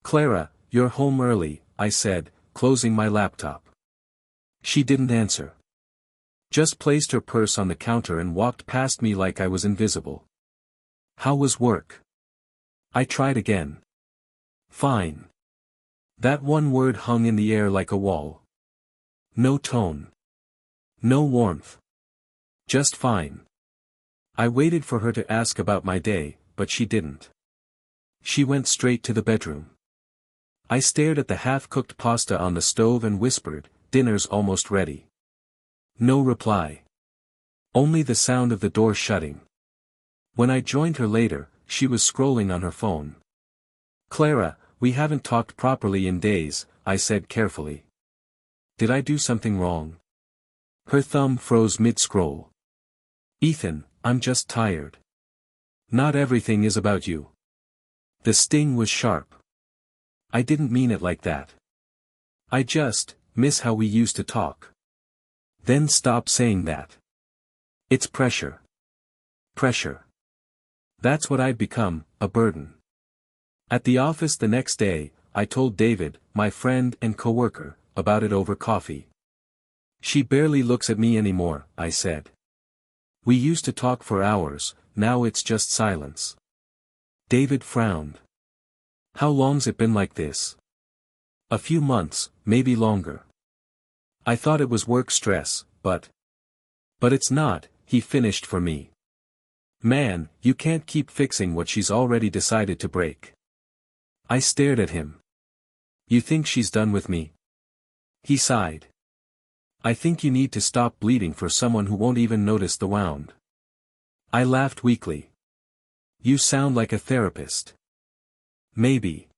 Clara, you're home early, I said, closing my laptop. She didn't answer. Just placed her purse on the counter and walked past me like I was invisible. How was work? I tried again. Fine. That one word hung in the air like a wall. No tone. No warmth. Just fine. I waited for her to ask about my day, but she didn't. She went straight to the bedroom. I stared at the half-cooked pasta on the stove and whispered, "Dinner's almost ready." No reply. Only the sound of the door shutting. When I joined her later, she was scrolling on her phone. "Clara, we haven't talked properly in days," I said carefully. "Did I do something wrong?" Her thumb froze mid-scroll. "Ethan, I'm just tired. Not everything is about you." The sting was sharp. I didn't mean it like that. I just miss how we used to talk. Then stop saying that. It's pressure. Pressure. That's what I've become, a burden. At the office the next day, I told David, my friend and coworker, about it over coffee. "She barely looks at me anymore," I said. "We used to talk for hours, now it's just silence." David frowned. "How long's it been like this?" "A few months, maybe longer." I thought it was work stress, but it's not, he finished for me. "Man, you can't keep fixing what she's already decided to break." I stared at him. "You think she's done with me?" He sighed. "I think you need to stop bleeding for someone who won't even notice the wound." I laughed weakly. "You sound like a therapist." "Maybe.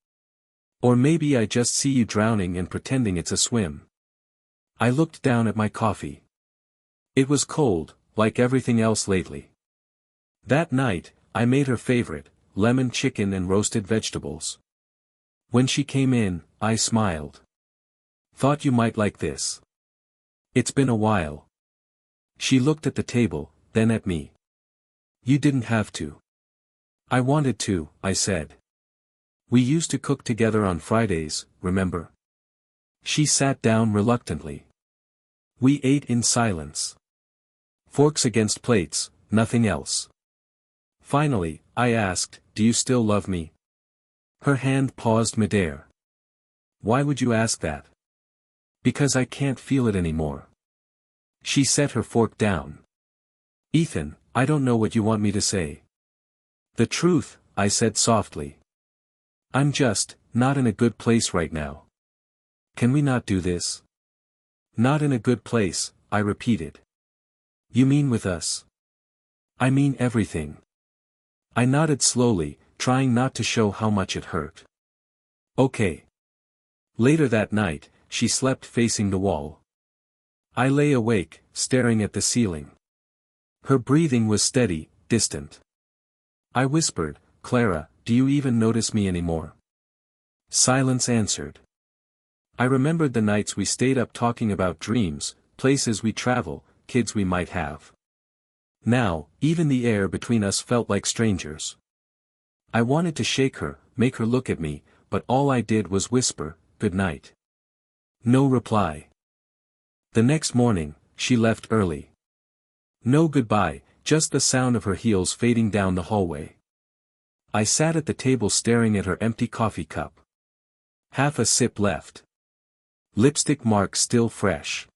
Or maybe I just see you drowning and pretending it's a swim." I looked down at my coffee. It was cold, like everything else lately. That night, I made her favorite, lemon chicken and roasted vegetables. When she came in, I smiled. "Thought you might like this. It's been a while." She looked at the table, then at me. "You didn't have to." "I wanted to," I said. "We used to cook together on Fridays, remember?" She sat down reluctantly. We ate in silence. Forks against plates, nothing else. Finally, I asked, "Do you still love me?" Her hand paused midair. "Why would you ask that?" "Because I can't feel it anymore." She set her fork down. "Ethan, I don't know what you want me to say." "The truth," I said softly. "I'm just not in a good place right now. Can we not do this?" "Not in a good place," I repeated. "You mean with us?" "I mean everything." I nodded slowly, trying not to show how much it hurt. "Okay." Later that night, she slept facing the wall. I lay awake, staring at the ceiling. Her breathing was steady, distant. I whispered, "Clara, do you even notice me anymore?" Silence answered. I remembered the nights we stayed up talking about dreams, places we travel, kids we might have. Now, even the air between us felt like strangers. I wanted to shake her, make her look at me, but all I did was whisper, "Good night." No reply. The next morning, she left early. No goodbye, just the sound of her heels fading down the hallway. I sat at the table staring at her empty coffee cup. Half a sip left. Lipstick marks still fresh.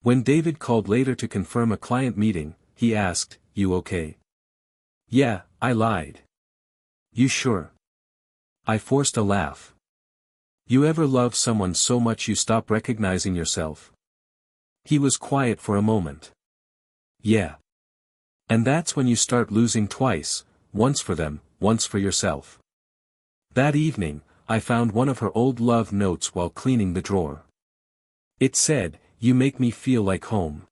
When David called later to confirm a client meeting, he asked, "You okay?" "Yeah," I lied. "You sure?" I forced a laugh. "You ever love someone so much you stop recognizing yourself?" He was quiet for a moment. "Yeah. And that's when you start losing twice, once for them, once for yourself." That evening, I found one of her old love notes while cleaning the drawer. It said, "You make me feel like home."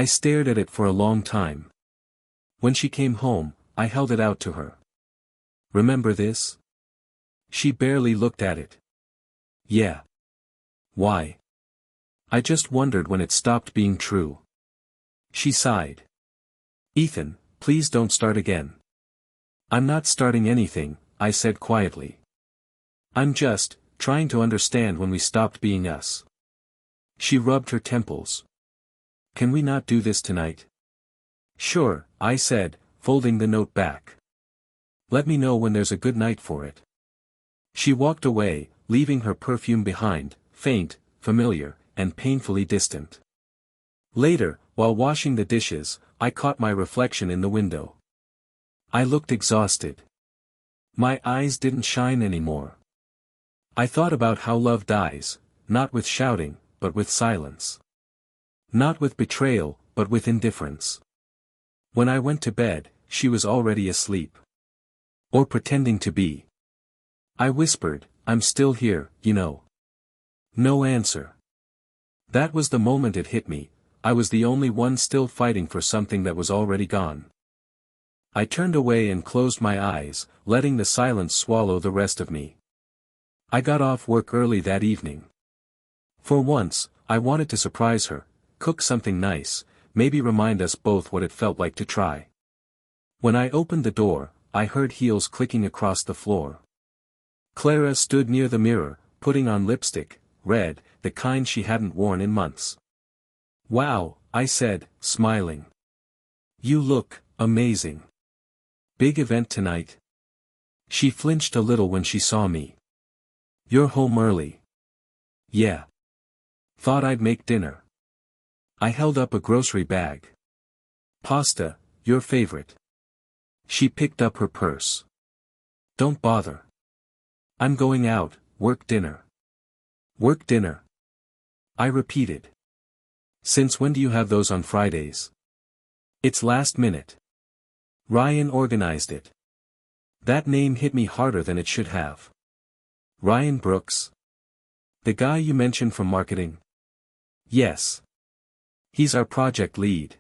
I stared at it for a long time. When she came home, I held it out to her. "Remember this?" She barely looked at it. "Yeah." "Why?" "I just wondered when it stopped being true." She sighed. "Ethan, please don't start again." "I'm not starting anything," I said quietly. I'm just trying to understand when we stopped being us. She rubbed her temples. Can we not do this tonight? Sure, I said, folding the note back. Let me know when there's a good night for it. She walked away, leaving her perfume behind, faint, familiar, and painfully distant. Later, while washing the dishes, I caught my reflection in the window. I looked exhausted. My eyes didn't shine anymore. I thought about how love dies, not with shouting, but with silence. Not with betrayal, but with indifference. When I went to bed, she was already asleep. Or pretending to be. I whispered, I'm still here, you know. No answer. That was the moment it hit me, I was the only one still fighting for something that was already gone. I turned away and closed my eyes, letting the silence swallow the rest of me. I got off work early that evening. For once, I wanted to surprise her, cook something nice, maybe remind us both what it felt like to try. When I opened the door, I heard heels clicking across the floor. Clara stood near the mirror, putting on lipstick, red, the kind she hadn't worn in months. Wow, I said, smiling. You look amazing. Big event tonight? She flinched a little when she saw me. You're home early. Yeah. Thought I'd make dinner. I held up a grocery bag. Pasta, your favorite. She picked up her purse. Don't bother. I'm going out, work dinner. Work dinner. I repeated. Since when do you have those on Fridays? It's last minute. Ryan organized it. That name hit me harder than it should have. Ryan Brooks? The guy you mentioned from marketing? Yes. He's our project lead.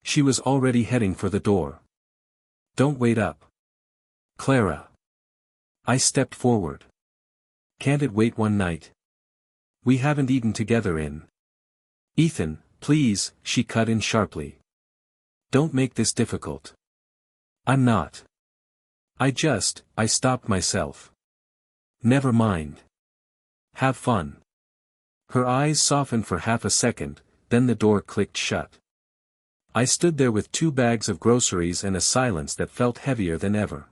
She was already heading for the door. Don't wait up. Clara. I stepped forward. Can't it wait one night? We haven't eaten together in. Ethan, please, she cut in sharply. Don't make this difficult. I'm not. I stopped myself. Never mind. Have fun. Her eyes softened for half a second, then the door clicked shut. I stood there with 2 bags of groceries and a silence that felt heavier than ever.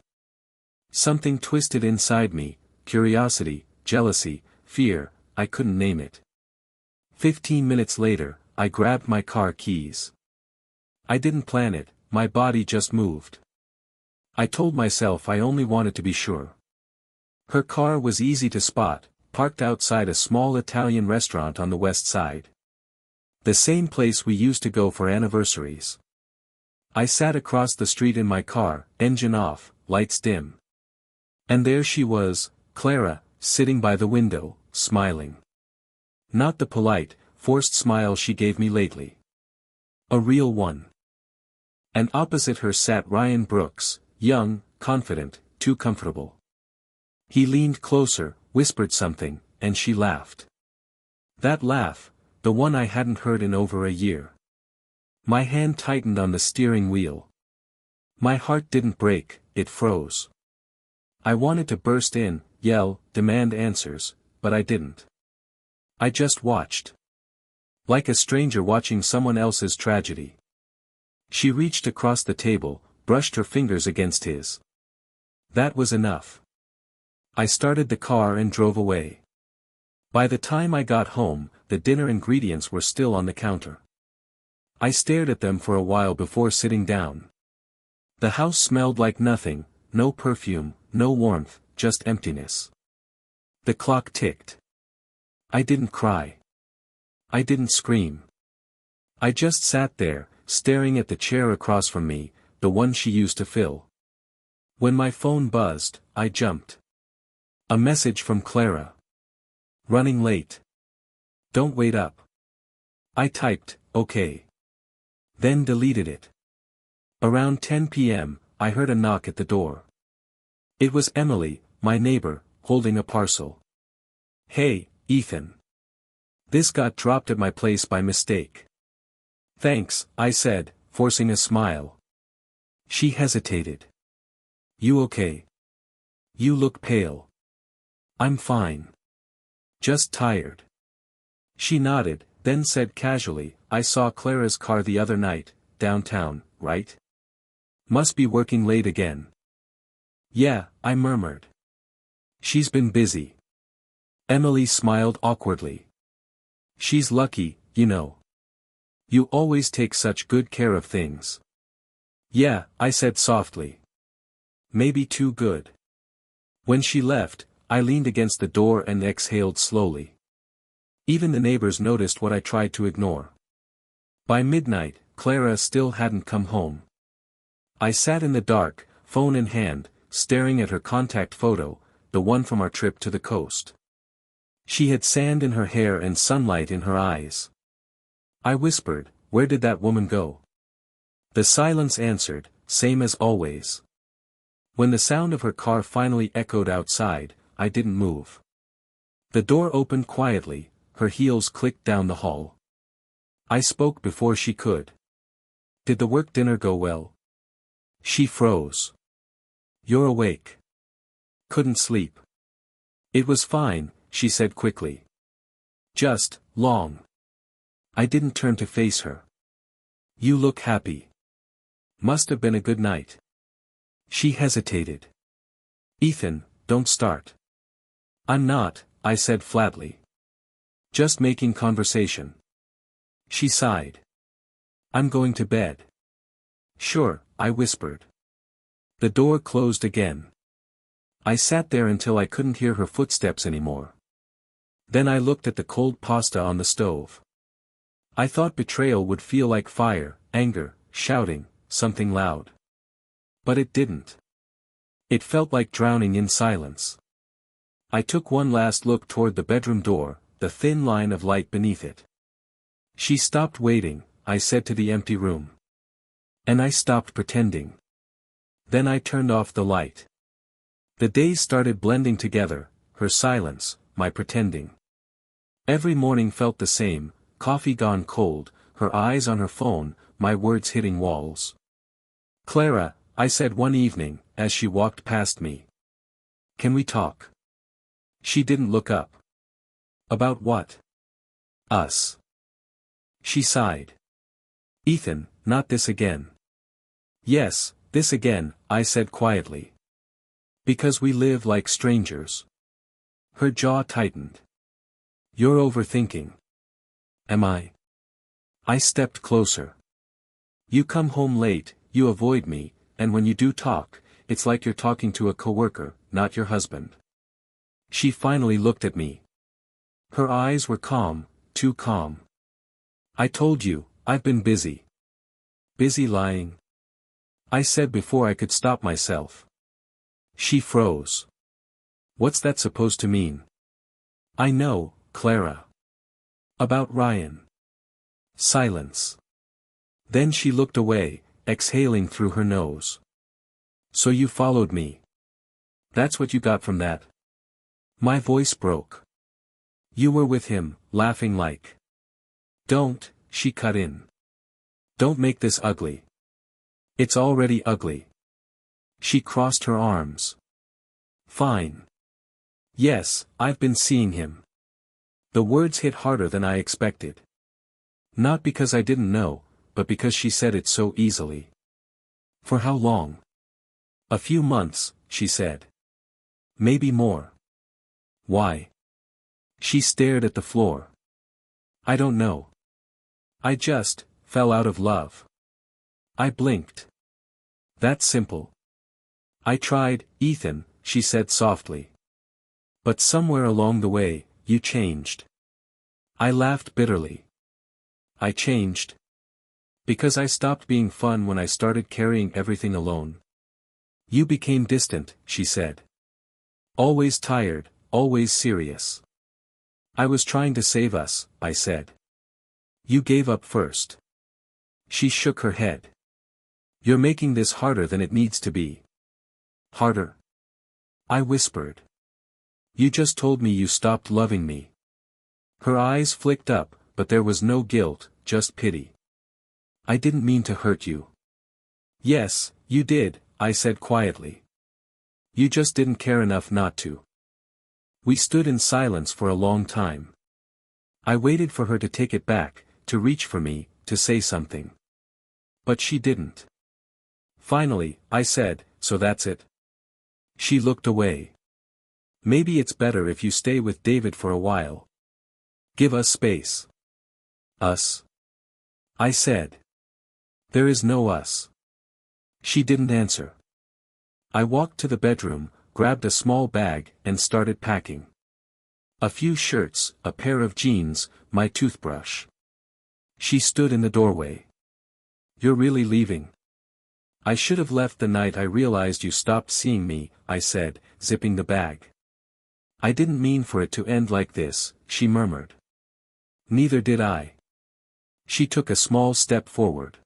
Something twisted inside me, curiosity, jealousy, fear, I couldn't name it. 15 minutes later, I grabbed my car keys. I didn't plan it, my body just moved. I told myself I only wanted to be sure. Her car was easy to spot, parked outside a small Italian restaurant on the west side. The same place we used to go for anniversaries. I sat across the street in my car, engine off, lights dim. And there she was, Clara, sitting by the window, smiling. Not the polite, forced smile she gave me lately. A real one. And opposite her sat Ryan Brooks, young, confident, too comfortable. He leaned closer, whispered something, and she laughed. That laugh, the one I hadn't heard in over a year. My hand tightened on the steering wheel. My heart didn't break, it froze. I wanted to burst in, yell, demand answers, but I didn't. I just watched. Like a stranger watching someone else's tragedy. She reached across the table, brushed her fingers against his. That was enough. I started the car and drove away. By the time I got home, the dinner ingredients were still on the counter. I stared at them for a while before sitting down. The house smelled like nothing, no perfume, no warmth, just emptiness. The clock ticked. I didn't cry. I didn't scream. I just sat there, staring at the chair across from me, the one she used to fill. When my phone buzzed, I jumped. A message from Clara. Running late. Don't wait up. I typed, okay. Then deleted it. Around 10 p.m., I heard a knock at the door. It was Emily, my neighbor, holding a parcel. Hey, Ethan. This got dropped at my place by mistake. Thanks, I said, forcing a smile. She hesitated. You okay? You look pale. I'm fine. Just tired. She nodded, then said casually, I saw Clara's car the other night, downtown, right? Must be working late again. Yeah, I murmured. She's been busy. Emily smiled awkwardly. She's lucky, you know. You always take such good care of things. Yeah, I said softly. Maybe too good. When she left, I leaned against the door and exhaled slowly. Even the neighbors noticed what I tried to ignore. By midnight, Clara still hadn't come home. I sat in the dark, phone in hand, staring at her contact photo, the one from our trip to the coast. She had sand in her hair and sunlight in her eyes. I whispered, where did that woman go? The silence answered, same as always. When the sound of her car finally echoed outside, I didn't move. The door opened quietly, her heels clicked down the hall. I spoke before she could. Did the work dinner go well? She froze. You're awake. Couldn't sleep. It was fine, she said quickly. Just, long. I didn't turn to face her. You look happy. Must have been a good night. She hesitated. Ethan, don't start. I'm not, I said flatly. Just making conversation. She sighed. I'm going to bed. Sure, I whispered. The door closed again. I sat there until I couldn't hear her footsteps anymore. Then I looked at the cold pasta on the stove. I thought betrayal would feel like fire, anger, shouting, something loud. But it didn't. It felt like drowning in silence. I took one last look toward the bedroom door, the thin line of light beneath it. She stopped waiting, I said to the empty room. And I stopped pretending. Then I turned off the light. The days started blending together, her silence, my pretending. Every morning felt the same, coffee gone cold, her eyes on her phone, my words hitting walls. Clara, I said one evening, as she walked past me. Can we talk? She didn't look up. About what? Us. She sighed. Ethan, not this again. Yes, this again, I said quietly. Because we live like strangers. Her jaw tightened. You're overthinking. Am I? I stepped closer. You come home late, you avoid me, and when you do talk, it's like you're talking to a coworker, not your husband. She finally looked at me. Her eyes were calm, too calm. I told you, I've been busy. Busy lying? I said before I could stop myself. She froze. What's that supposed to mean? I know, Clara. About Ryan. Silence. Then she looked away, exhaling through her nose. So you followed me. That's what you got from that? My voice broke. You were with him, laughing like. Don't, she cut in. Don't make this ugly. It's already ugly. She crossed her arms. Fine. Yes, I've been seeing him. The words hit harder than I expected. Not because I didn't know, but because she said it so easily. For how long? A few months, she said. Maybe more. Why? She stared at the floor. I don't know. I just fell out of love. I blinked. That's simple. I tried, Ethan, she said softly. But somewhere along the way, you changed. I laughed bitterly. I changed. Because I stopped being fun when I started carrying everything alone. You became distant, she said. Always tired, always serious. I was trying to save us, I said. You gave up first. She shook her head. You're making this harder than it needs to be. Harder? I whispered. You just told me you stopped loving me. Her eyes flicked up, but there was no guilt, just pity. I didn't mean to hurt you. Yes, you did, I said quietly. You just didn't care enough not to. We stood in silence for a long time. I waited for her to take it back, to reach for me, to say something. But she didn't. Finally, I said, "So that's it?" She looked away. "Maybe it's better if you stay with David for a while. Give us space." "Us?" I said. "There is no us." She didn't answer. I walked to the bedroom, grabbed a small bag, and started packing. A few shirts, a pair of jeans, my toothbrush. She stood in the doorway. "You're really leaving?" "I should have left the night I realized you stopped seeing me," I said, zipping the bag. "I didn't mean for it to end like this," she murmured. "Neither did I." She took a small step forward.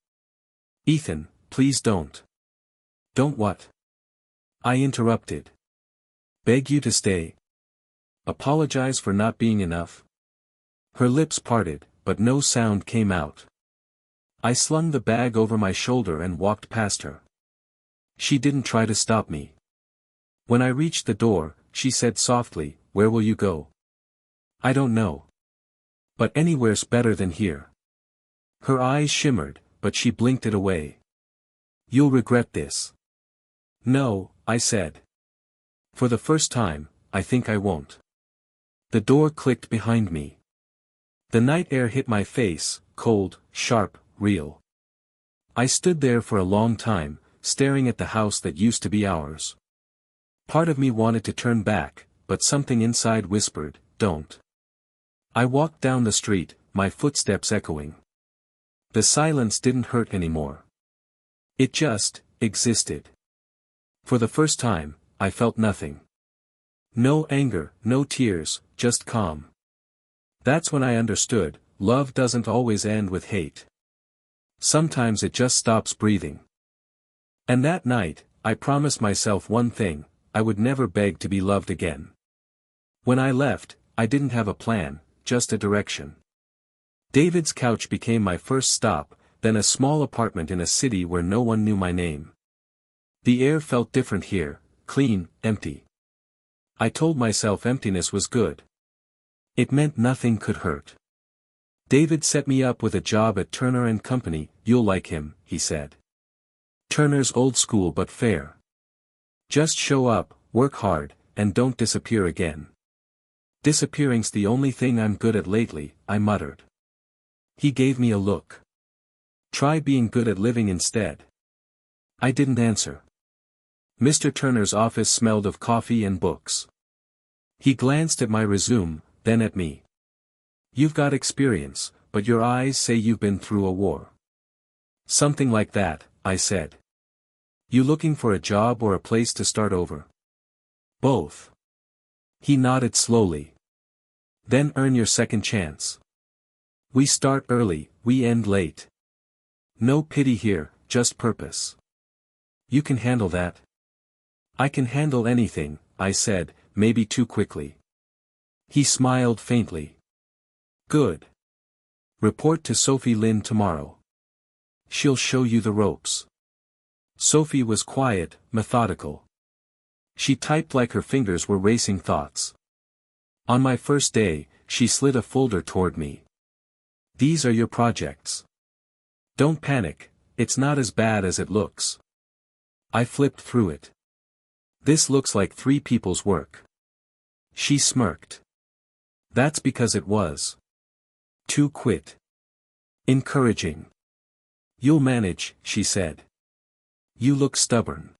"Ethan, please don't." "Don't what?" I interrupted. "Beg you to stay? Apologize for not being enough?" Her lips parted, but no sound came out. I slung the bag over my shoulder and walked past her. She didn't try to stop me. When I reached the door, she said softly, "Where will you go?" "I don't know. But anywhere's better than here." Her eyes shimmered, but she blinked it away. "You'll regret this." "No," I said. "For the first time, I think I won't." The door clicked behind me. The night air hit my face, cold, sharp, real. I stood there for a long time, staring at the house that used to be ours. Part of me wanted to turn back, but something inside whispered, "Don't." I walked down the street, my footsteps echoing. The silence didn't hurt anymore. It just existed. For the first time, I felt nothing. No anger, no tears, just calm. That's when I understood, love doesn't always end with hate. Sometimes it just stops breathing. And that night, I promised myself one thing: I would never beg to be loved again. When I left, I didn't have a plan, just a direction. David's couch became my first stop, then a small apartment in a city where no one knew my name. The air felt different here, clean, empty. I told myself emptiness was good. It meant nothing could hurt. David set me up with a job at Turner & Company. "You'll like him," he said. "Turner's old school but fair. Just show up, work hard, and don't disappear again." "Disappearing's the only thing I'm good at lately," I muttered. He gave me a look. "Try being good at living instead." I didn't answer. Mr. Turner's office smelled of coffee and books. He glanced at my resume, then at me. "You've got experience, but your eyes say you've been through a war." "Something like that," I said. "You looking for a job or a place to start over?" "Both." He nodded slowly. "Then earn your second chance. We start early, we end late. No pity here, just purpose. You can handle that?" "I can handle anything," I said, maybe too quickly. He smiled faintly. "Good. Report to Sophie Lynn tomorrow. She'll show you the ropes." Sophie was quiet, methodical. She typed like her fingers were racing thoughts. On my first day, she slid a folder toward me. "These are your projects. Don't panic, it's not as bad as it looks." I flipped through it. "This looks like 3 people's work." She smirked. "That's because it was. 2 quit." Encouraging. "You'll manage," she said. "You look stubborn."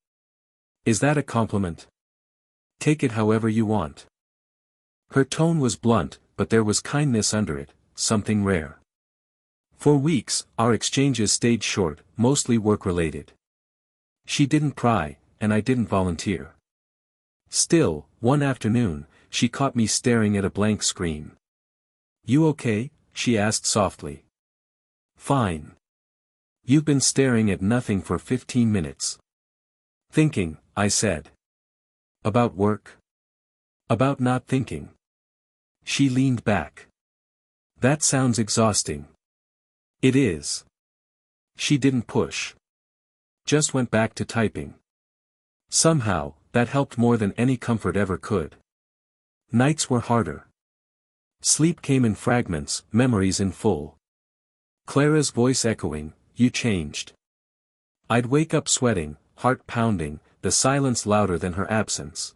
"Is that a compliment?" "Take it however you want." Her tone was blunt, but there was kindness under it, something rare. For weeks, our exchanges stayed short, mostly work-related. She didn't pry, and I didn't volunteer. Still, one afternoon, she caught me staring at a blank screen. "You okay?" she asked softly. "Fine. You've been staring at nothing for 15 minutes. "Thinking," I said. "About work?" "About not thinking." She leaned back. "That sounds exhausting." "It is." She didn't push. Just went back to typing. Somehow, that helped more than any comfort ever could. Nights were harder. Sleep came in fragments, memories in full. Clara's voice echoing, "You changed." I'd wake up sweating, heart pounding, the silence louder than her absence.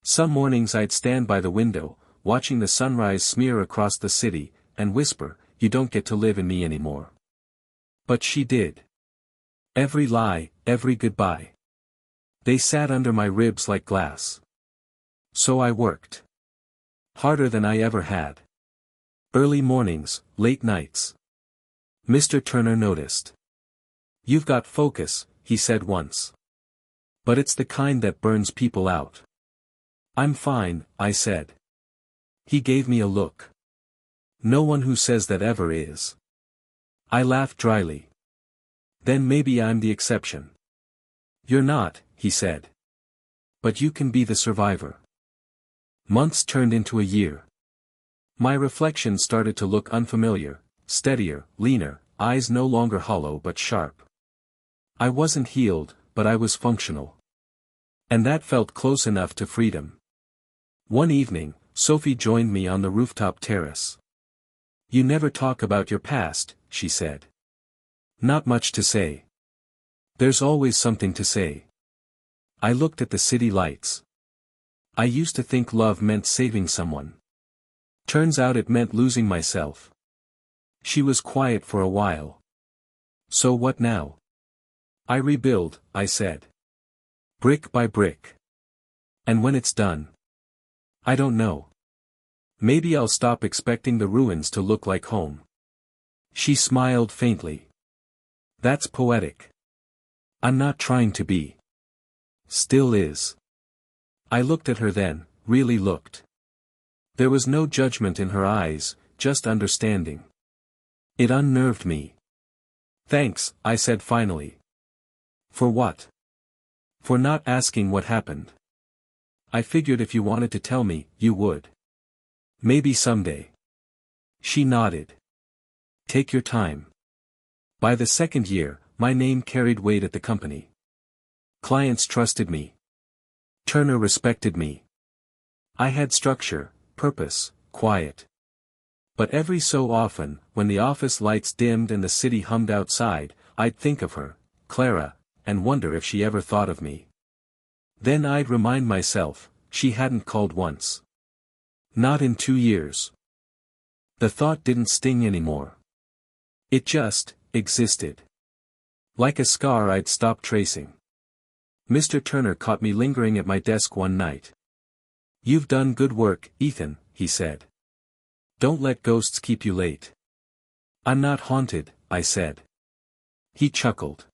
Some mornings I'd stand by the window, watching the sunrise smear across the city, and whisper, "You don't get to live in me anymore." But she did. Every lie, every goodbye. They sat under my ribs like glass. So I worked. Harder than I ever had. Early mornings, late nights. Mr. Turner noticed. "You've got focus," he said once. "But it's the kind that burns people out." "I'm fine," I said. He gave me a look. "No one who says that ever is." I laughed dryly. "Then maybe I'm the exception." "You're not," he said. "But you can be the survivor." Months turned into a year. My reflection started to look unfamiliar, steadier, leaner, eyes no longer hollow but sharp. I wasn't healed, but I was functional. And that felt close enough to freedom. One evening, Sophie joined me on the rooftop terrace. "You never talk about your past," she said. "Not much to say." "There's always something to say." I looked at the city lights. I used to think love meant saving someone. Turns out it meant losing myself. She was quiet for a while. "So what now?" "I rebuild," I said. "Brick by brick. And when it's done? I don't know. Maybe I'll stop expecting the ruins to look like home." She smiled faintly. "That's poetic." "I'm not trying to be." "Still is." I looked at her then, really looked. There was no judgment in her eyes, just understanding. It unnerved me. "Thanks," I said finally. "For what?" "For not asking what happened. I figured if you wanted to tell me, you would. Maybe someday." She nodded. "Take your time." By the second year, my name carried weight at the company. Clients trusted me. Turner respected me. I had structure, purpose, quiet. But every so often, when the office lights dimmed and the city hummed outside, I'd think of her, Clara, and wonder if she ever thought of me. Then I'd remind myself, she hadn't called once. Not in 2 years. The thought didn't sting anymore. It just existed. Like a scar I'd stopped tracing. Mr. Turner caught me lingering at my desk one night. "You've done good work, Ethan," he said. "Don't let ghosts keep you late." "I'm not haunted," I said. He chuckled.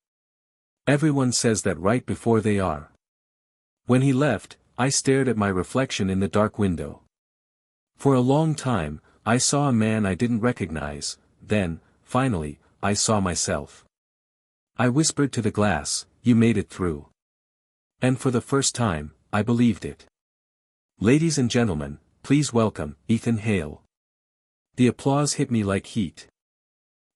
"Everyone says that right before they are." When he left, I stared at my reflection in the dark window. For a long time, I saw a man I didn't recognize, then, finally, I saw myself. I whispered to the glass, "You made it through." And for the first time, I believed it. Ladies and gentlemen, please welcome, Ethan Hale. The applause hit me like heat.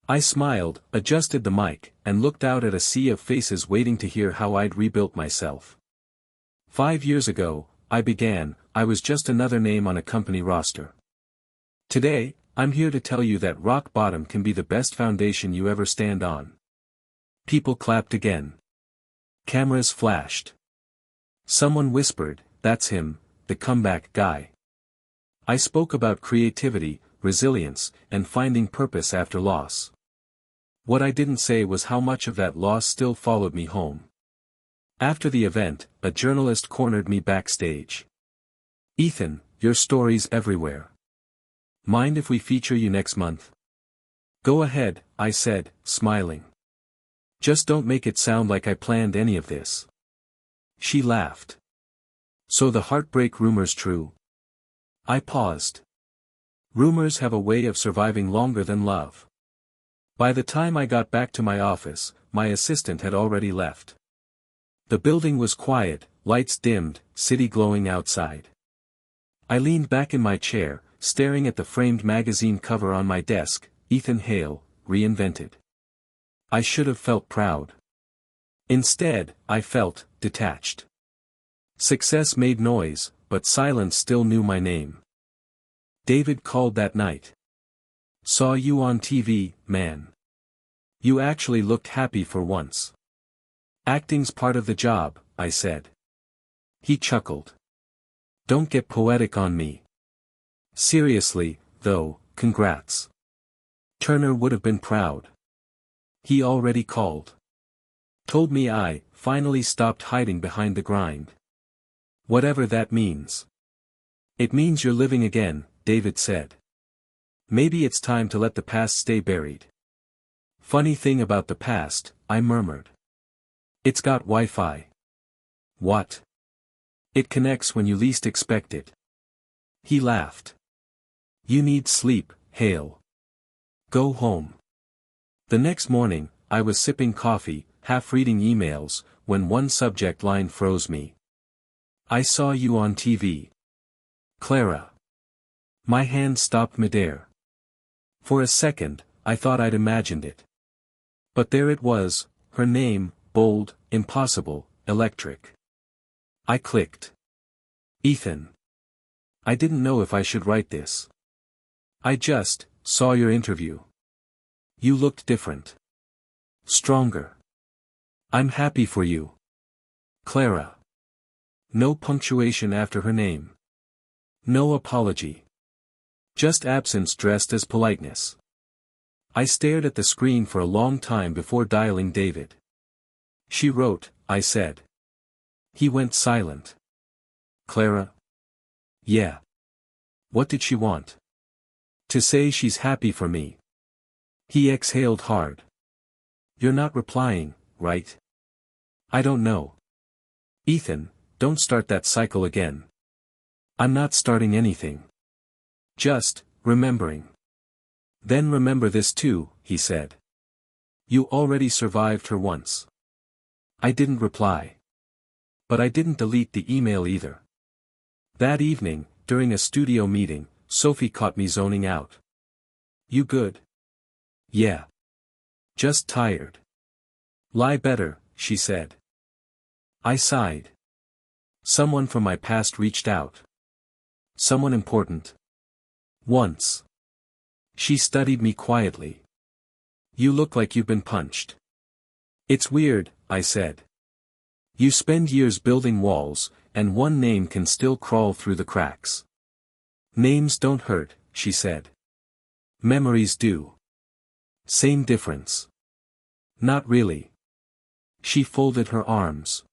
I smiled, adjusted the mic, and looked out at a sea of faces waiting to hear how I'd rebuilt myself. 5 years ago, I was just another name on a company roster. Today, I'm here to tell you that rock bottom can be the best foundation you ever stand on. People clapped again. Cameras flashed. Someone whispered, "That's him, the comeback guy." I spoke about creativity, resilience, and finding purpose after loss. What I didn't say was how much of that loss still followed me home. After the event, a journalist cornered me backstage. "Ethan, your story's everywhere. Mind if we feature you next month?" "Go ahead," I said, smiling. "Just don't make it sound like I planned any of this." She laughed. "So the heartbreak rumor's true?" I paused. Rumors have a way of surviving longer than love. By the time I got back to my office, my assistant had already left. The building was quiet, lights dimmed, city glowing outside. I leaned back in my chair, staring at the framed magazine cover on my desk, Ethan Hale, Reinvented. I should have felt proud. Instead, I felt detached. Success made noise, but silence still knew my name. David called that night. Saw you on TV, man. You actually looked happy for once. Acting's part of the job, I said. He chuckled. Don't get poetic on me. Seriously, though, congrats. Turner would have been proud. He already called. Told me I finally stopped hiding behind the grind. Whatever that means. It means you're living again, David said. Maybe it's time to let the past stay buried. Funny thing about the past, I murmured. It's got Wi-Fi. What? It connects when you least expect it. He laughed. You need sleep, Hale. Go home. The next morning, I was sipping coffee, half reading emails, when one subject line froze me. I saw you on TV. Clara. My hand stopped midair. For a second, I thought I'd imagined it. But there it was, her name, bold, impossible, electric. I clicked. Ethan. I didn't know if I should write this. I just saw your interview. You looked different. Stronger. I'm happy for you. Clara. No punctuation after her name. No apology. Just absence dressed as politeness. I stared at the screen for a long time before dialing David. She wrote, I said. He went silent. Clara? Yeah. What did she want? To say she's happy for me. He exhaled hard. You're not replying, right? I don't know. Ethan, don't start that cycle again. I'm not starting anything. Just remembering. Then remember this too, he said. You already survived her once. I didn't reply. But I didn't delete the email either. That evening, during a studio meeting, Sophie caught me zoning out. You good? Yeah. Just tired. Lie better, she said. I sighed. Someone from my past reached out. Someone important. Once. She studied me quietly. You look like you've been punched. It's weird, I said. You spend years building walls, and one name can still crawl through the cracks. Names don't hurt, she said. Memories do. Same difference. Not really. She folded her arms.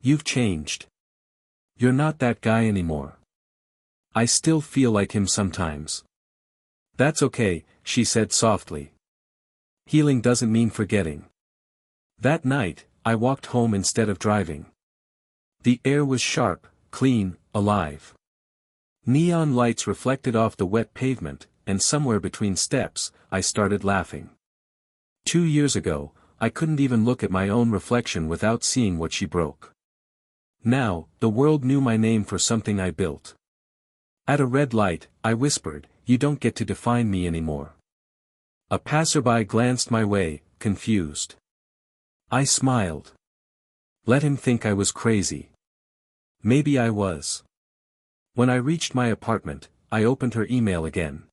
You've changed. You're not that guy anymore. I still feel like him sometimes. That's okay, she said softly. Healing doesn't mean forgetting. That night, I walked home instead of driving. The air was sharp, clean, alive. Neon lights reflected off the wet pavement, and somewhere between steps, I started laughing. 2 years ago, I couldn't even look at my own reflection without seeing what she broke. Now, the world knew my name for something I built. At a red light, I whispered, you don't get to define me anymore. A passerby glanced my way, confused. I smiled. Let him think I was crazy. Maybe I was. When I reached my apartment, I opened her email again.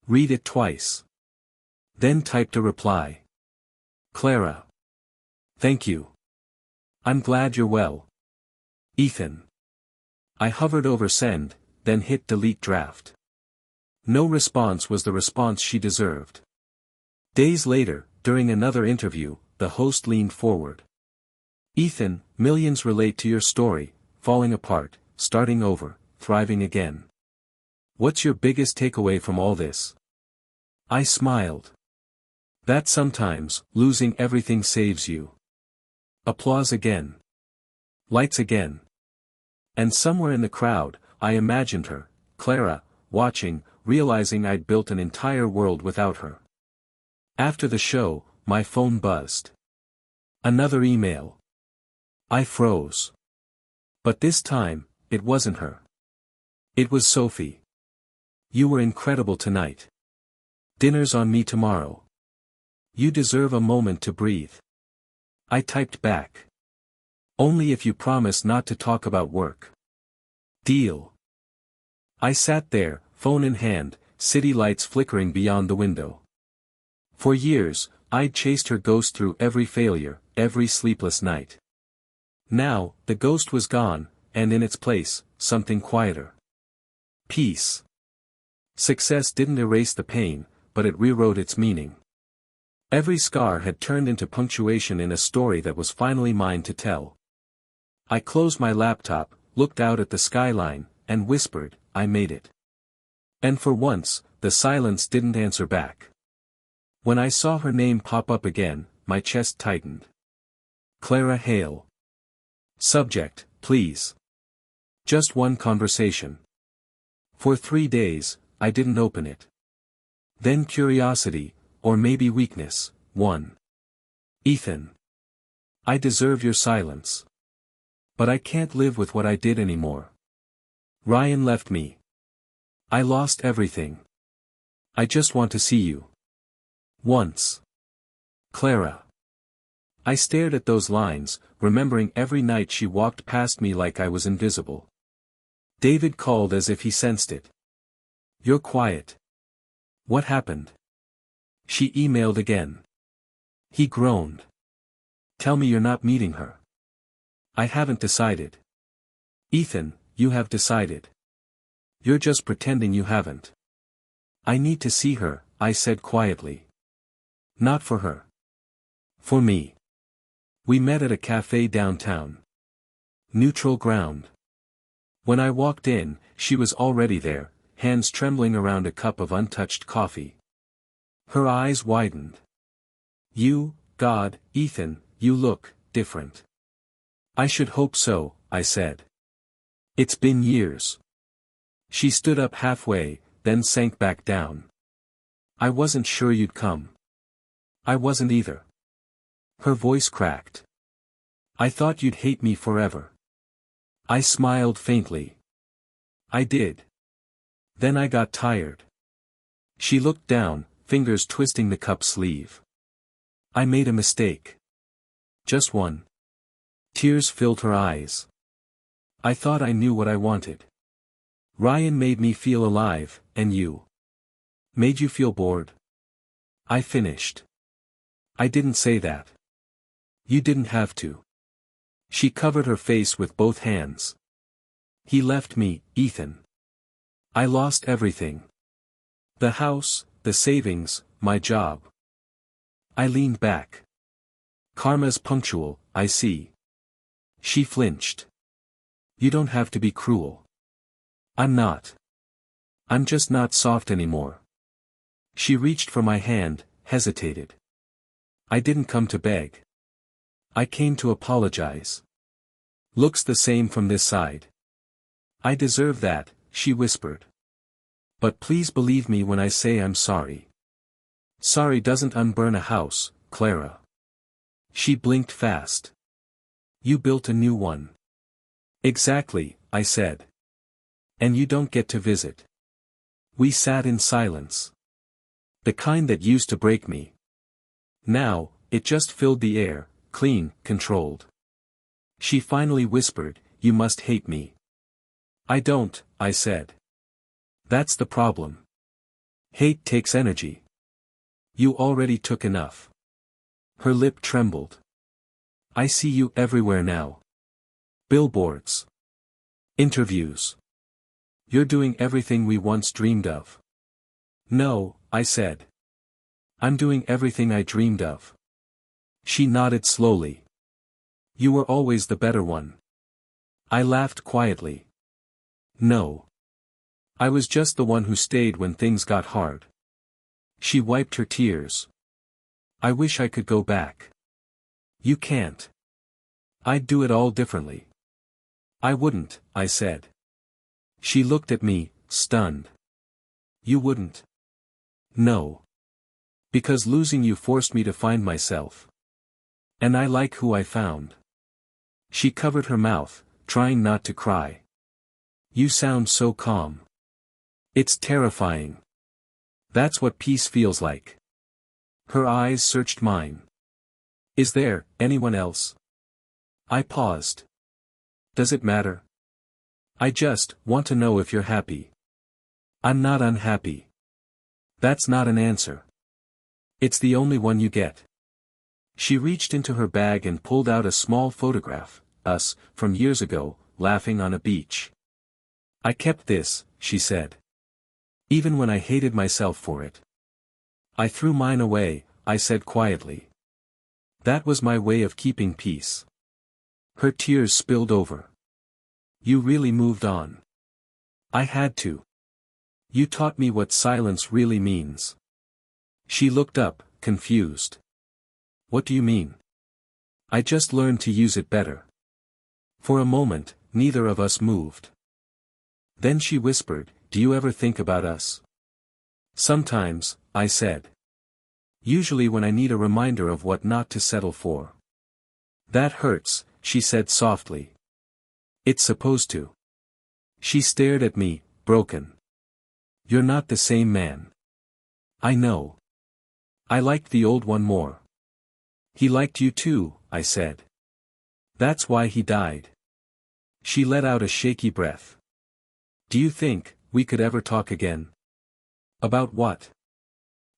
Read it twice. Then typed a reply. Clara. Thank you. I'm glad you're well. Ethan. I hovered over send, then hit delete draft. No response was the response she deserved. Days later, during another interview, the host leaned forward. Ethan, millions relate to your story, falling apart, starting over, thriving again. What's your biggest takeaway from all this? I smiled. That sometimes, losing everything saves you. Applause again. Lights again. And somewhere in the crowd, I imagined her, Clara, watching, realizing I'd built an entire world without her. After the show, my phone buzzed. Another email. I froze. But this time, it wasn't her. It was Sophie. You were incredible tonight. Dinner's on me tomorrow. You deserve a moment to breathe. I typed back. Only if you promise not to talk about work. Deal. I sat there, phone in hand, city lights flickering beyond the window. For years, I'd chased her ghost through every failure, every sleepless night. Now, the ghost was gone, and in its place, something quieter. Peace. Success didn't erase the pain, but it rewrote its meaning. Every scar had turned into punctuation in a story that was finally mine to tell. I closed my laptop, looked out at the skyline, and whispered, I made it. And for once, the silence didn't answer back. When I saw her name pop up again, my chest tightened. Clara Hale. Subject, please. Just one conversation. For 3 days, I didn't open it. Then curiosity, or maybe weakness, won. Ethan. I deserve your silence. But I can't live with what I did anymore. Ryan left me. I lost everything. I just want to see you. Once. Clara. I stared at those lines, remembering every night she walked past me like I was invisible. David called as if he sensed it. You're quiet. What happened? She emailed again. He groaned. Tell me you're not meeting her. I haven't decided. Ethan, you have decided. You're just pretending you haven't. I need to see her, I said quietly. Not for her. For me. We met at a cafe downtown. Neutral ground. When I walked in, she was already there, hands trembling around a cup of untouched coffee. Her eyes widened. You, God, Ethan, you look different. I should hope so, I said. It's been years. She stood up halfway, then sank back down. I wasn't sure you'd come. I wasn't either. Her voice cracked. I thought you'd hate me forever. I smiled faintly. I did. Then I got tired. She looked down, fingers twisting the cup sleeve. I made a mistake. Just one. Tears filled her eyes. I thought I knew what I wanted. Ryan made me feel alive, and you? Made you feel bored? I finished. I didn't say that. You didn't have to. She covered her face with both hands. He left me, Ethan. I lost everything. The house, the savings, my job. I leaned back. Karma's punctual, I see. She flinched. You don't have to be cruel. I'm not. I'm just not soft anymore. She reached for my hand, hesitated. I didn't come to beg. I came to apologize. Looks the same from this side. I deserve that, she whispered. But please believe me when I say I'm sorry. Sorry doesn't unburn a house, Clara. She blinked fast. You built a new one. Exactly, I said. And you don't get to visit. We sat in silence. The kind that used to break me. Now, it just filled the air, clean, controlled. She finally whispered, you must hate me. I don't, I said. That's the problem. Hate takes energy. You already took enough. Her lip trembled. I see you everywhere now. Billboards. Interviews. You're doing everything we once dreamed of. No, I said. I'm doing everything I dreamed of. She nodded slowly. You were always the better one. I laughed quietly. No. I was just the one who stayed when things got hard. She wiped her tears. I wish I could go back. You can't. I'd do it all differently. I wouldn't, I said. She looked at me, stunned. You wouldn't? No. Because losing you forced me to find myself. And I like who I found. She covered her mouth, trying not to cry. You sound so calm. It's terrifying. That's what peace feels like. Her eyes searched mine. Is there anyone else? I paused. Does it matter? I just want to know if you're happy. I'm not unhappy. That's not an answer. It's the only one you get. She reached into her bag and pulled out a small photograph, us, from years ago, laughing on a beach. I kept this, she said. Even when I hated myself for it. I threw mine away, I said quietly. That was my way of keeping peace. Her tears spilled over. You really moved on. I had to. You taught me what silence really means. She looked up, confused. What do you mean? I just learned to use it better. For a moment, neither of us moved. Then she whispered, do you ever think about us? Sometimes, I said. Usually when I need a reminder of what not to settle for. That hurts, she said softly. It's supposed to. She stared at me, broken. You're not the same man. I know. I liked the old one more. He liked you too, I said. That's why he died. She let out a shaky breath. Do you think we could ever talk again? About what?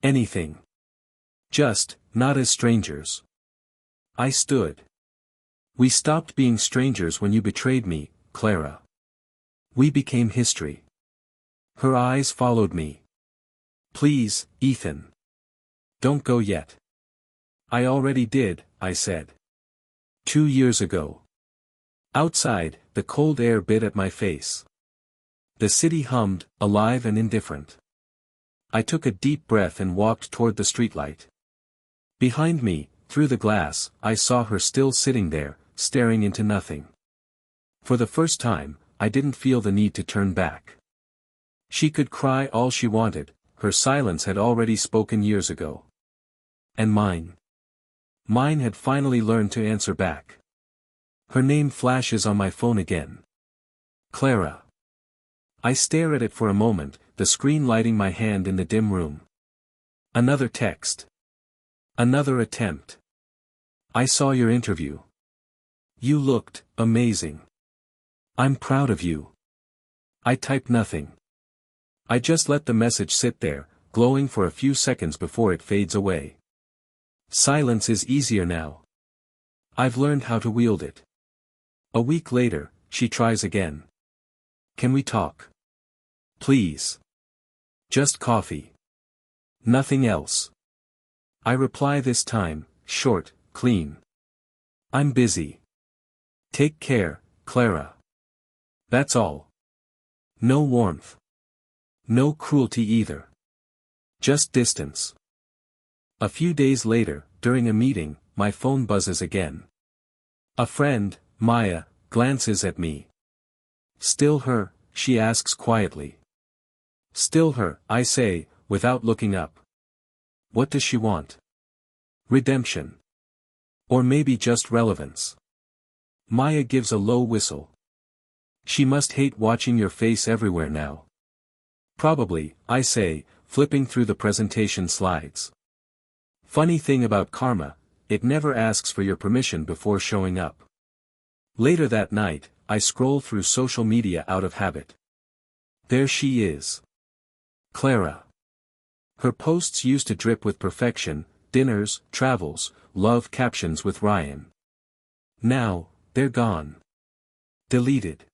Anything. Just, not as strangers. I stood. We stopped being strangers when you betrayed me, Clara. We became history. Her eyes followed me. Please, Ethan. Don't go yet. I already did, I said. 2 years ago. Outside, the cold air bit at my face. The city hummed, alive and indifferent. I took a deep breath and walked toward the streetlight. Behind me, through the glass, I saw her still sitting there, staring into nothing. For the first time, I didn't feel the need to turn back. She could cry all she wanted, her silence had already spoken years ago. And mine. Mine had finally learned to answer back. Her name flashes on my phone again. Clara. I stare at it for a moment, the screen lighting my hand in the dim room. Another text. Another attempt. I saw your interview. You looked amazing. I'm proud of you. I typed nothing. I just let the message sit there, glowing for a few seconds before it fades away. Silence is easier now. I've learned how to wield it. A week later, she tries again. Can we talk? Please. Just coffee. Nothing else. I reply this time, short, clean. I'm busy. Take care, Clara. That's all. No warmth. No cruelty either. Just distance. A few days later, during a meeting, my phone buzzes again. A friend, Maya, glances at me. Still her, she asks quietly. Still her, I say, without looking up. What does she want? Redemption. Or maybe just relevance. Maya gives a low whistle. She must hate watching your face everywhere now. Probably, I say, flipping through the presentation slides. Funny thing about karma, it never asks for your permission before showing up. Later that night, I scroll through social media out of habit. There she is. Clara. Her posts used to drip with perfection, dinners, travels, love captions with Ryan. Now, they're gone. Deleted.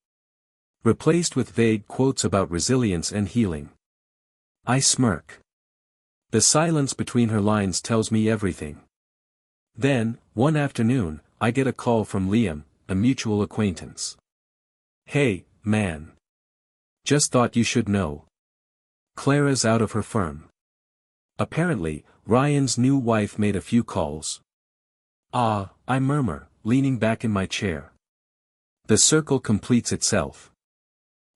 Replaced with vague quotes about resilience and healing. I smirk. The silence between her lines tells me everything. Then, one afternoon, I get a call from Liam, a mutual acquaintance. Hey, man. Just thought you should know. Clara's out of her firm. Apparently, Ryan's new wife made a few calls. Ah, I murmur, leaning back in my chair. The circle completes itself.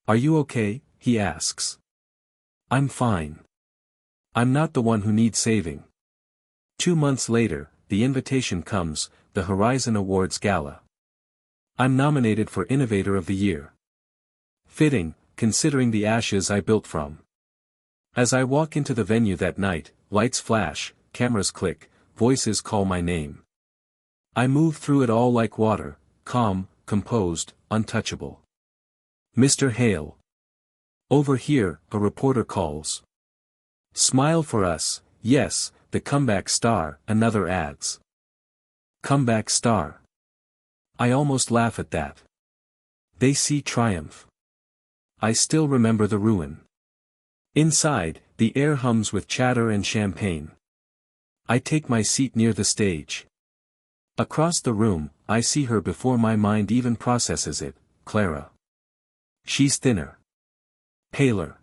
Are you okay? He asks. I'm fine. I'm not the one who needs saving. 2 months later, the invitation comes, the Horizon Awards Gala. I'm nominated for Innovator of the Year. Fitting, considering the ashes I built from. As I walk into the venue that night, lights flash, cameras click, voices call my name. I move through it all like water, calm, composed, untouchable. Mr. Hale. Over here, a reporter calls. Smile for us, yes, the comeback star, another adds. Comeback star. I almost laugh at that. They see triumph. I still remember the ruin. Inside, the air hums with chatter and champagne. I take my seat near the stage. Across the room, I see her before my mind even processes it, Clara. She's thinner. Paler.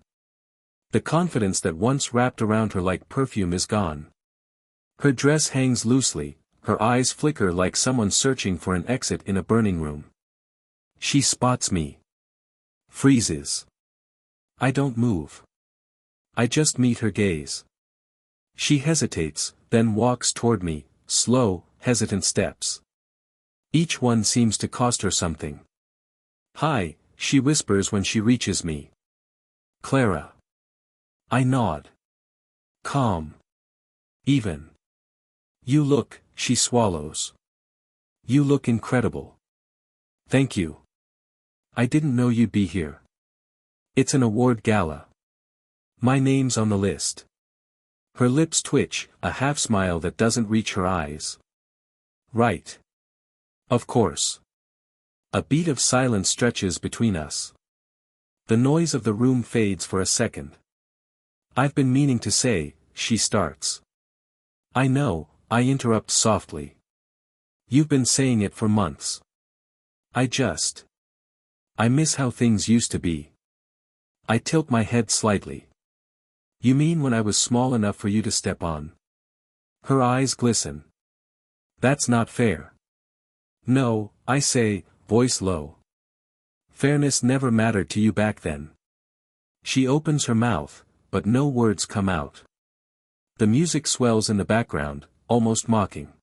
The confidence that once wrapped around her like perfume is gone. Her dress hangs loosely, her eyes flicker like someone searching for an exit in a burning room. She spots me. Freezes. I don't move. I just meet her gaze. She hesitates, then walks toward me, slow, hesitant steps. Each one seems to cost her something. Hi, she whispers when she reaches me. Clara. I nod. Calm. Even. You look, she swallows. You look incredible. Thank you. I didn't know you'd be here. It's an award gala. My name's on the list. Her lips twitch, a half-smile that doesn't reach her eyes. Right. Of course. A beat of silence stretches between us. The noise of the room fades for a second. I've been meaning to say, she starts. I know, I interrupt softly. You've been saying it for months. I miss how things used to be. I tilt my head slightly. You mean when I was small enough for you to step on? Her eyes glisten. That's not fair. No, I say, voice low. Fairness never mattered to you back then. She opens her mouth, but no words come out. The music swells in the background, almost mocking.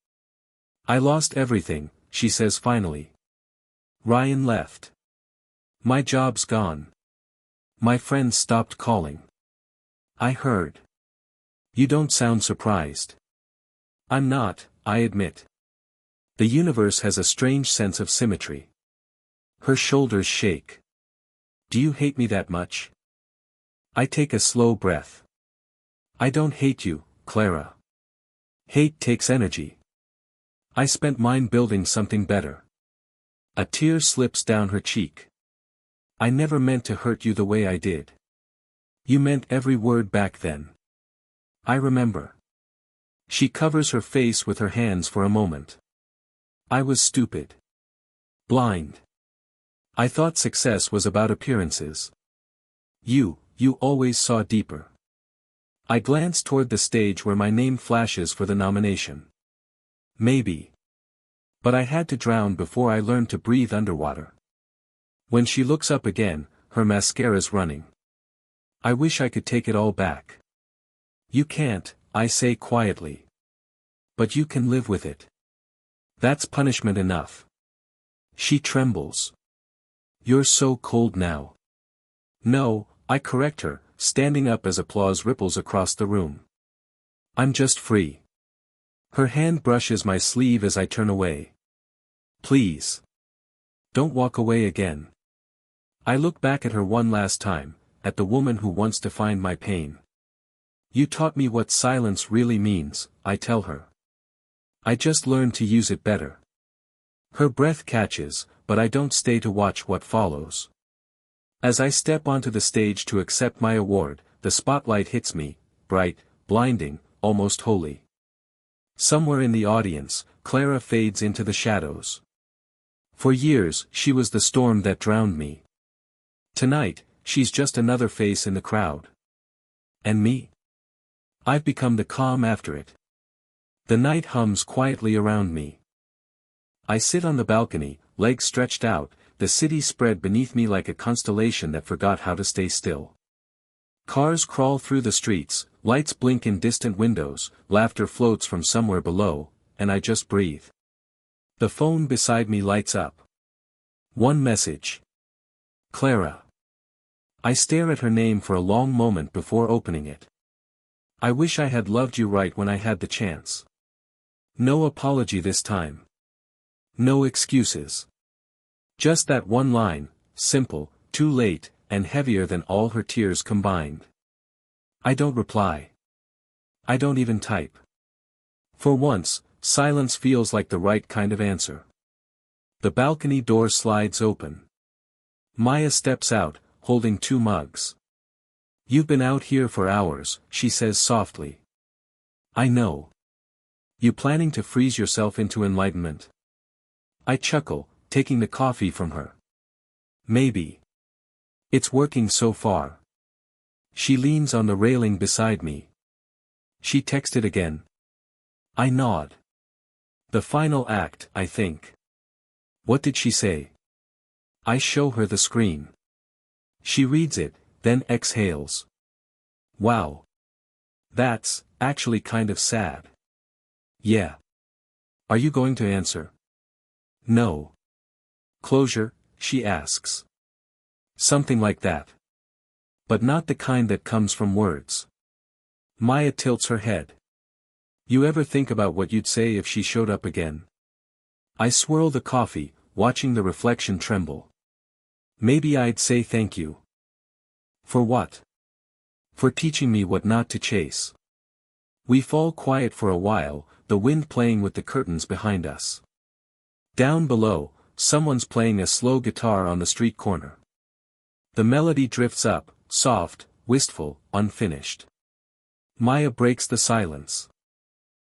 I lost everything, she says finally. Ryan left. My job's gone. My friends stopped calling. I heard. You don't sound surprised. I'm not, I admit. The universe has a strange sense of symmetry. Her shoulders shake. Do you hate me that much? I take a slow breath. I don't hate you, Clara. Hate takes energy. I spent mine building something better. A tear slips down her cheek. I never meant to hurt you the way I did. You meant every word back then. I remember. She covers her face with her hands for a moment. I was stupid. Blind. I thought success was about appearances. You always saw deeper. I glance toward the stage where my name flashes for the nomination. Maybe. But I had to drown before I learned to breathe underwater. When she looks up again, her mascara's running. I wish I could take it all back. You can't, I say quietly. But you can live with it. That's punishment enough. She trembles. You're so cold now. No, I correct her, standing up as applause ripples across the room. I'm just free. Her hand brushes my sleeve as I turn away. Please. Don't walk away again. I look back at her one last time, at the woman who once defined my pain. You taught me what silence really means, I tell her. I just learned to use it better. Her breath catches, but I don't stay to watch what follows. As I step onto the stage to accept my award, the spotlight hits me, bright, blinding, almost holy. Somewhere in the audience, Clara fades into the shadows. For years, she was the storm that drowned me. Tonight, she's just another face in the crowd. And me? I've become the calm after it. The night hums quietly around me. I sit on the balcony, legs stretched out, the city spread beneath me like a constellation that forgot how to stay still. Cars crawl through the streets, lights blink in distant windows, laughter floats from somewhere below, and I just breathe. The phone beside me lights up. One message. Clara. I stare at her name for a long moment before opening it. I wish I had loved you right when I had the chance. No apology this time. No excuses. Just that one line, simple, too late, and heavier than all her tears combined. I don't reply. I don't even type. For once, silence feels like the right kind of answer. The balcony door slides open. Maya steps out, holding 2 mugs. "You've been out here for hours," she says softly. "I know. You planning to freeze yourself into enlightenment?" I chuckle, taking the coffee from her. "Maybe. It's working so far." She leans on the railing beside me. "She texted again." I nod. "The final act, I think." "What did she say?" I show her the screen. She reads it, then exhales. "Wow. That's actually kind of sad." "Yeah. Are you going to answer?" "No." "Closure?" she asks. "Something like that. But not the kind that comes from words." Maya tilts her head. "You ever think about what you'd say if she showed up again?" I swirl the coffee, watching the reflection tremble. "Maybe I'd say thank you." "For what?" "For teaching me what not to chase." We fall quiet for a while, the wind playing with the curtains behind us. Down below, someone's playing a slow guitar on the street corner. The melody drifts up, soft, wistful, unfinished. Maya breaks the silence.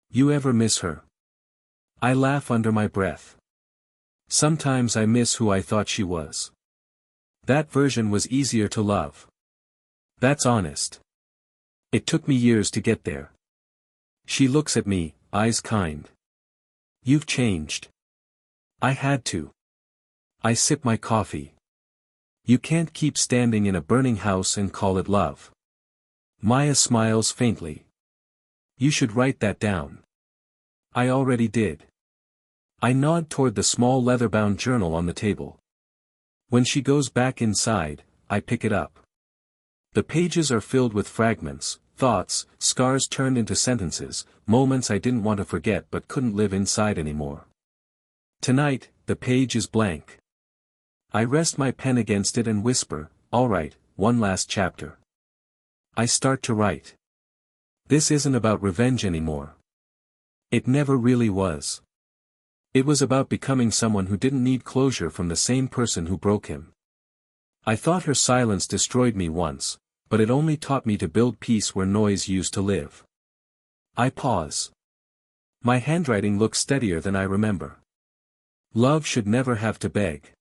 "You ever miss her?" I laugh under my breath. "Sometimes I miss who I thought she was. That version was easier to love." That's honest. It took me years to get there. She looks at me, eyes kind. "You've changed." I had to. I sip my coffee. "You can't keep standing in a burning house and call it love." Maya smiles faintly. "You should write that down." I already did. I nod toward the small leather-bound journal on the table. When she goes back inside, I pick it up. The pages are filled with fragments, thoughts, scars turned into sentences, moments I didn't want to forget but couldn't live inside anymore. Tonight, the page is blank. I rest my pen against it and whisper, "All right, one last chapter." I start to write. This isn't about revenge anymore. It never really was. It was about becoming someone who didn't need closure from the same person who broke him. I thought her silence destroyed me once, but it only taught me to build peace where noise used to live. I pause. My handwriting looks steadier than I remember. Love should never have to beg.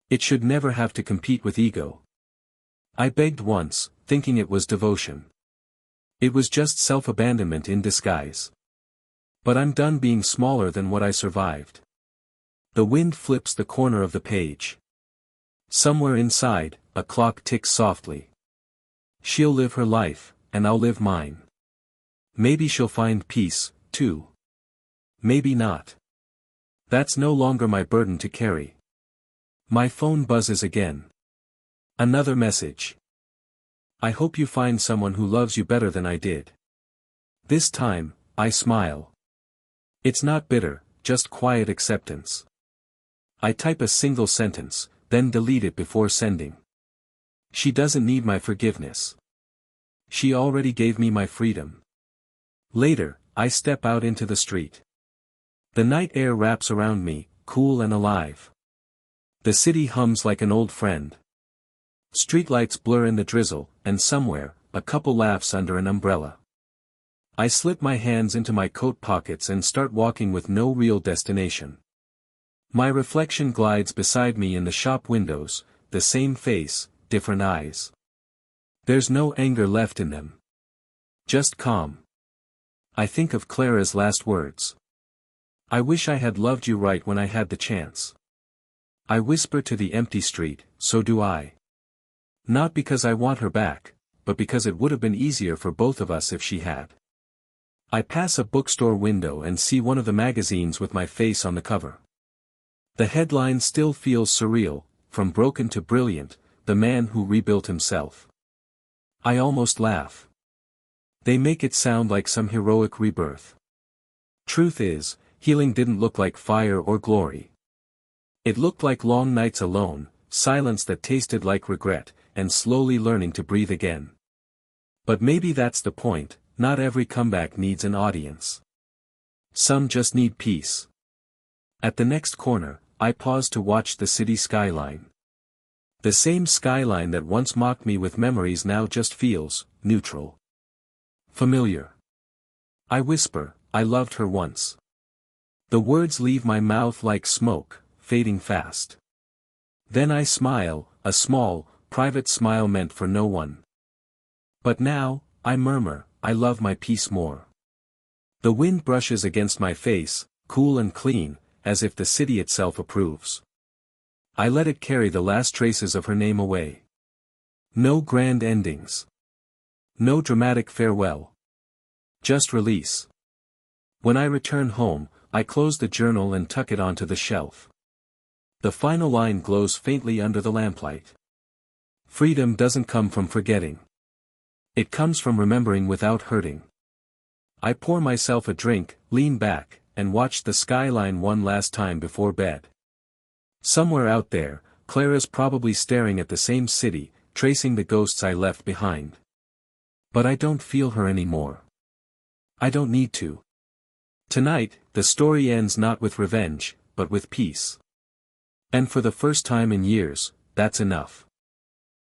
It should never have to compete with ego. I begged once, thinking it was devotion. It was just self-abandonment in disguise. But I'm done being smaller than what I survived. The wind flips the corner of the page. Somewhere inside, a clock ticks softly. She'll live her life, and I'll live mine. Maybe she'll find peace, too. Maybe not. That's no longer my burden to carry. My phone buzzes again. Another message. "I hope you find someone who loves you better than I did." This time, I smile. It's not bitter, just quiet acceptance. I type a single sentence, then delete it before sending. She doesn't need my forgiveness. She already gave me my freedom. Later, I step out into the street. The night air wraps around me, cool and alive. The city hums like an old friend. Streetlights blur in the drizzle, and somewhere, a couple laughs under an umbrella. I slip my hands into my coat pockets and start walking with no real destination. My reflection glides beside me in the shop windows, the same face, different eyes. There's no anger left in them. Just calm. I think of Clara's last words. "I wish I had loved you right when I had the chance." I whisper to the empty street, "So do I." Not because I want her back, but because it would have been easier for both of us if she had. I pass a bookstore window and see one of the magazines with my face on the cover. The headline still feels surreal, "From Broken to Brilliant, the Man Who Rebuilt Himself." I almost laugh. They make it sound like some heroic rebirth. Truth is, healing didn't look like fire or glory. It looked like long nights alone, silence that tasted like regret, and slowly learning to breathe again. But maybe that's the point, not every comeback needs an audience. Some just need peace. At the next corner, I paused to watch the city skyline. The same skyline that once mocked me with memories now just feels neutral. Familiar. I whisper, I loved her once. The words leave my mouth like smoke, fading fast. Then I smile, a small, private smile meant for no one. But now, I murmur, I love my peace more. The wind brushes against my face, cool and clean, as if the city itself approves. I let it carry the last traces of her name away. No grand endings. No dramatic farewell. Just release. When I return home, I close the journal and tuck it onto the shelf. The final line glows faintly under the lamplight. Freedom doesn't come from forgetting. It comes from remembering without hurting. I pour myself a drink, lean back, and watch the skyline one last time before bed. Somewhere out there, Clara's probably staring at the same city, tracing the ghosts I left behind. But I don't feel her anymore. I don't need to. Tonight, the story ends not with revenge, but with peace. And for the first time in years, that's enough.